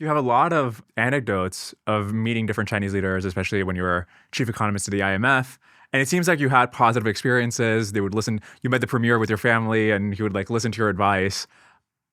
You have a lot of anecdotes of meeting different Chinese leaders, especially when you were chief economist of the IMF. And it seems like you had positive experiences. They would listen. You met the premier with your family, and he would like listen to your advice.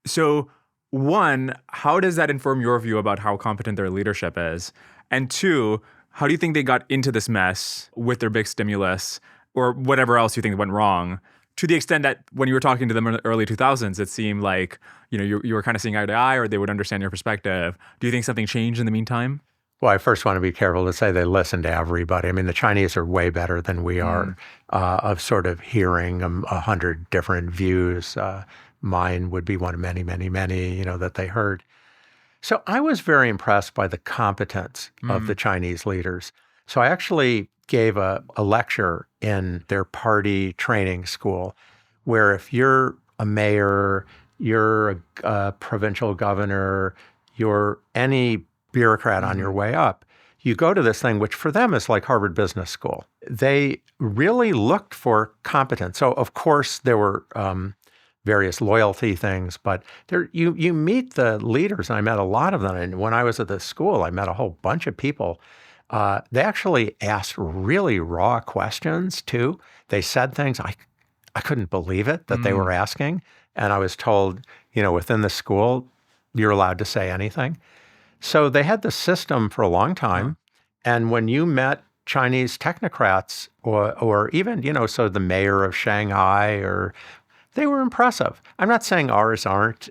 So, one, how does that inform your view about how competent their leadership is? And two, how do you think they got into this mess with their big stimulus or whatever else you think went wrong? To the extent that when you were talking to them in the early 2000s, it seemed like you were kind of seeing eye to eye, or they would understand your perspective. Do you think something changed in the meantime? Well, I first want to be careful to say they listen to everybody. I mean, the Chinese are way better than we are of sort of hearing 100 different views. Mine would be one of many, many, many, that they heard. So I was very impressed by the competence of the Chinese leaders. So I actually gave a lecture in their party training school where if you're a mayor, you're a provincial governor, you're any bureaucrat on your way up, you go to this thing, which for them is like Harvard Business School. They really looked for competence. So of course there were various loyalty things, but you meet the leaders, and I met a lot of them. And when I was at the school, I met a whole bunch of people. They actually asked really raw questions too. They said things I couldn't believe it that they were asking. And I was told, within the school, you're allowed to say anything. So they had the system for a long time. And when you met Chinese technocrats or even, so the mayor of Shanghai, they were impressive. I'm not saying ours aren't,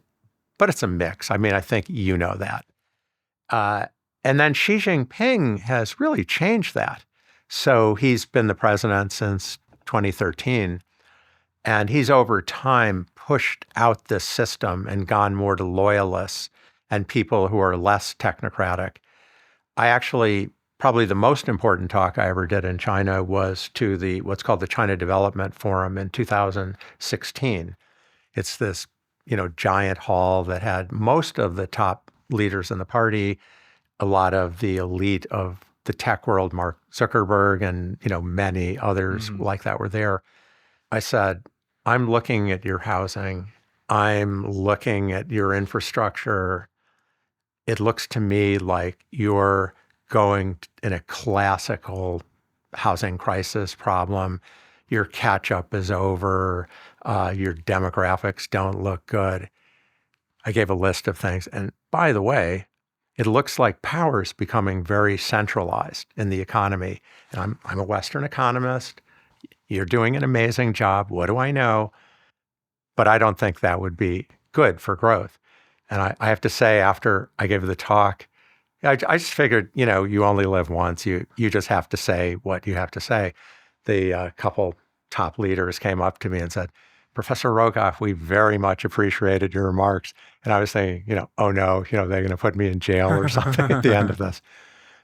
but it's a mix. I mean, I think you know that. And then Xi Jinping has really changed that. So he's been the president since 2013, and he's over time pushed out this system and gone more to loyalists and people who are less technocratic. I actually, probably the most important talk I ever did in China was to what's called the China Development Forum in 2016. It's this, giant hall that had most of the top leaders in the party, a lot of the elite of the tech world, Mark Zuckerberg and, many others like that were there. I said, I'm looking at your housing. I'm looking at your infrastructure. It looks to me like you're going in a classical housing crisis problem. Your catch-up is over. Your demographics don't look good. I gave a list of things. And by the way, it looks like power is becoming very centralized in the economy. And I'm a Western economist. You're doing an amazing job. What do I know? But I don't think that would be good for growth. And I have to say, after I gave the talk, I just figured, you only live once. You just have to say what you have to say. The couple top leaders came up to me and said, Professor Rogoff, we very much appreciated your remarks. And I was thinking, oh no, they're going to put me in jail or something at the end of this.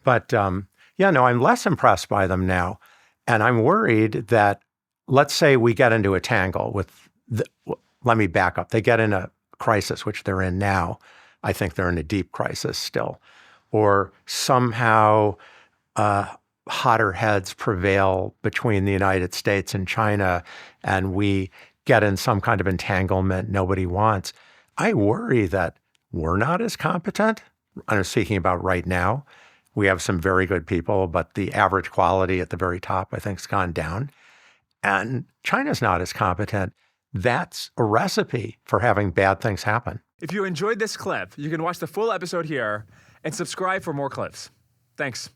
But I'm less impressed by them now. And I'm worried that, let's say we get into a tangle let me back up. They get in a crisis, which they're in now. I think they're in a deep crisis still. Or somehow hotter heads prevail between the United States and China, and we get in some kind of entanglement nobody wants. I worry that we're not as competent. I'm speaking about right now. We have some very good people, but the average quality at the very top, I think, has gone down. And China's not as competent. That's a recipe for having bad things happen. If you enjoyed this clip, you can watch the full episode here and subscribe for more clips. Thanks.